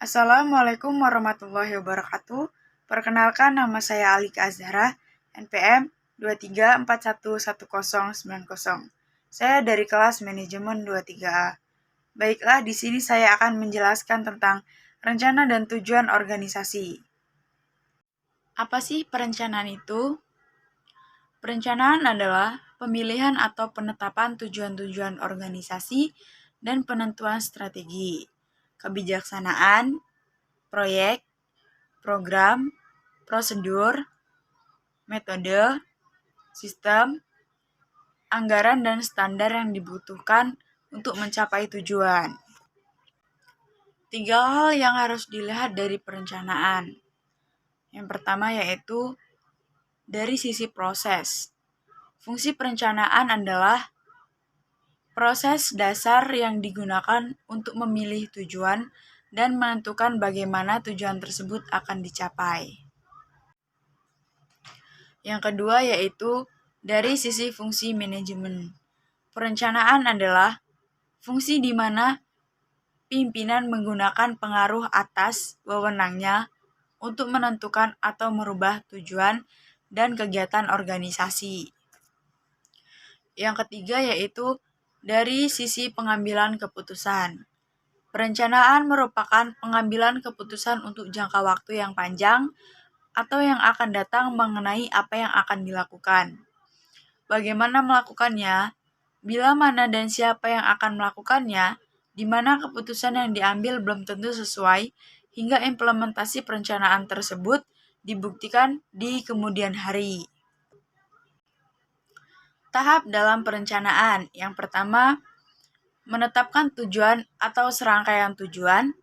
Assalamualaikum warahmatullahi wabarakatuh. Perkenalkan, nama saya Alika Azhara, NPM 23411090. Saya dari kelas manajemen 23A. Baiklah, di sini saya akan menjelaskan tentang rencana dan tujuan organisasi. Apa sih perencanaan itu? Perencanaan adalah pemilihan atau penetapan tujuan-tujuan organisasi dan penentuan strategi, kebijaksanaan, proyek, program, prosedur, metode, sistem, anggaran, dan standar yang dibutuhkan untuk mencapai tujuan. 3 hal yang harus dilihat dari perencanaan. Yang pertama yaitu dari sisi proses. Fungsi perencanaan adalah proses dasar yang digunakan untuk memilih tujuan dan menentukan bagaimana tujuan tersebut akan dicapai. Yang kedua yaitu dari sisi fungsi manajemen. Perencanaan adalah fungsi di mana pimpinan menggunakan pengaruh atas wewenangnya untuk menentukan atau merubah tujuan dan kegiatan organisasi. Yang ketiga yaitu dari sisi pengambilan keputusan. Perencanaan merupakan pengambilan keputusan untuk jangka waktu yang panjang atau yang akan datang mengenai apa yang akan dilakukan. Bagaimana melakukannya, bila mana dan siapa yang akan melakukannya, di mana keputusan yang diambil belum tentu sesuai, hingga implementasi perencanaan tersebut dibuktikan di kemudian hari. Tahap dalam perencanaan. Yang pertama, menetapkan tujuan atau serangkaian tujuan.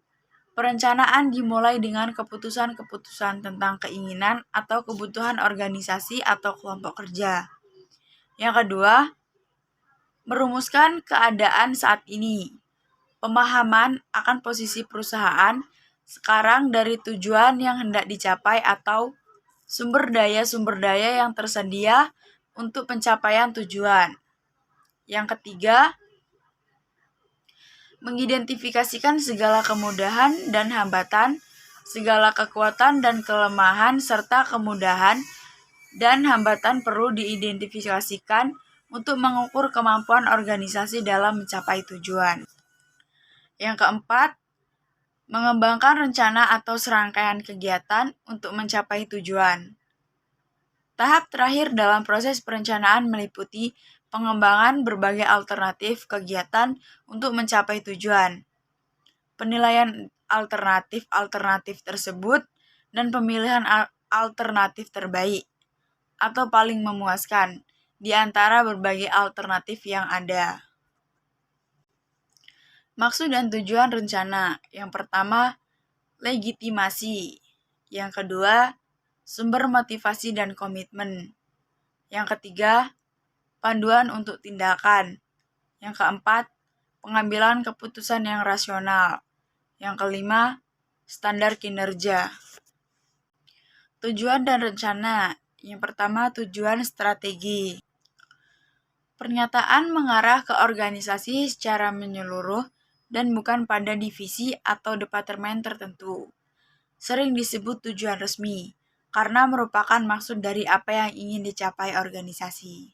Perencanaan dimulai dengan keputusan-keputusan tentang keinginan atau kebutuhan organisasi atau kelompok kerja. Yang kedua, merumuskan keadaan saat ini. Pemahaman akan posisi perusahaan sekarang dari tujuan yang hendak dicapai atau sumber daya yang tersedia untuk pencapaian tujuan. Yang ketiga, mengidentifikasikan segala kemudahan dan hambatan, segala kekuatan dan kelemahan, serta kemudahan dan hambatan perlu diidentifikasikan untuk mengukur kemampuan organisasi dalam mencapai tujuan. Yang keempat, mengembangkan rencana atau serangkaian kegiatan untuk mencapai tujuan. Tahap terakhir dalam proses perencanaan meliputi pengembangan berbagai alternatif kegiatan untuk mencapai tujuan, penilaian alternatif tersebut, dan pemilihan alternatif terbaik atau paling memuaskan di antara berbagai alternatif yang ada. Maksud dan tujuan rencana. Yang pertama, legitimasi. Yang kedua, sumber motivasi dan komitmen. Yang ketiga, panduan untuk tindakan. Yang keempat, pengambilan keputusan yang rasional. Yang kelima, standar kinerja. Tujuan dan rencana. Yang pertama, tujuan strategi. Pernyataan mengarah ke organisasi secara menyeluruh dan bukan pada divisi atau departemen tertentu. Sering disebut tujuan resmi, karena merupakan maksud dari apa yang ingin dicapai organisasi.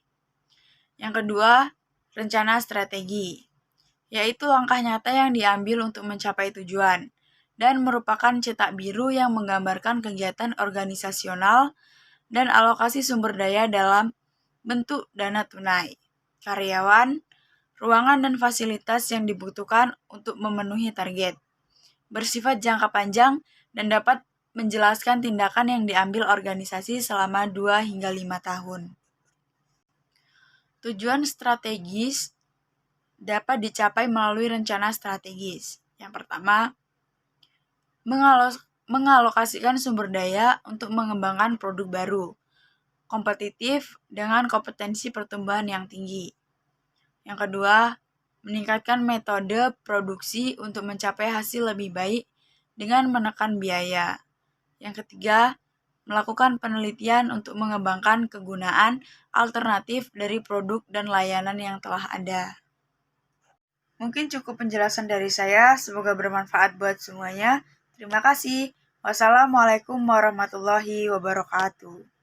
Yang kedua, rencana strategi, yaitu langkah nyata yang diambil untuk mencapai tujuan, dan merupakan cetak biru yang menggambarkan kegiatan organisasional dan alokasi sumber daya dalam bentuk dana tunai, karyawan, ruangan dan fasilitas yang dibutuhkan untuk memenuhi target. Bersifat jangka panjang dan dapat menjelaskan tindakan yang diambil organisasi selama 2 hingga 5 tahun. Tujuan strategis dapat dicapai melalui rencana strategis. Yang pertama, mengalokasikan sumber daya untuk mengembangkan produk baru, kompetitif dengan kompetensi pertumbuhan yang tinggi. Yang kedua, meningkatkan metode produksi untuk mencapai hasil lebih baik dengan menekan biaya. Yang ketiga, melakukan penelitian untuk mengembangkan kegunaan alternatif dari produk dan layanan yang telah ada. Mungkin cukup penjelasan dari saya, semoga bermanfaat buat semuanya. Terima kasih. Wassalamualaikum warahmatullahi wabarakatuh.